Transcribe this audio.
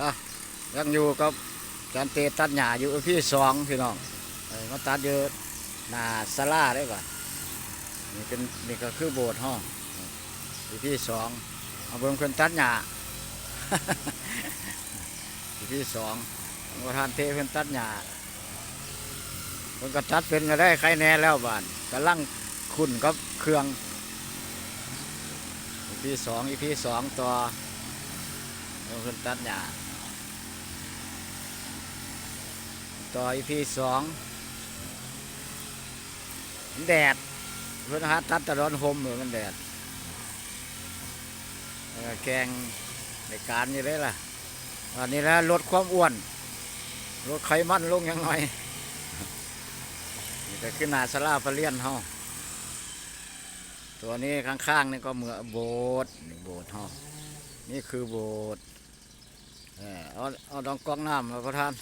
อ่ะยังอยู่กับการเตะตัดหญ้าอยู่พี่สองพี่น้องมาตัดอยู่หน้าศาลาได้ป่ะนี่ก็คือโบสถ์ห้องพี่สองเอาเบิ่งคนตัดหญ้า พี่สองประธานเทเพิ่นตัดหญ้าเพิ่นก็ตัดเป็นก็ได้ใครแน่แล้วบ้านกำลังคุ้นกับเครื่องพี่สองต่อเพิ่นตัดหญ้าต่อพี่สองแดดเพิ่นหาตัดตะร้อนห่มเหมือนมันแดดแกงในการอยู่เลยล่ะอันนี้แล้วลดความอ้วนลดไขมันลงยังไงนี่ก็ขึ้นหน้าศาลาพระเลียนเฮาตัวนี้ข้างๆนี่ก็เหมือนโบสถ์โบสถ์เฮานี่คือโบสถ์เอาดองกองน้ำมาประทาน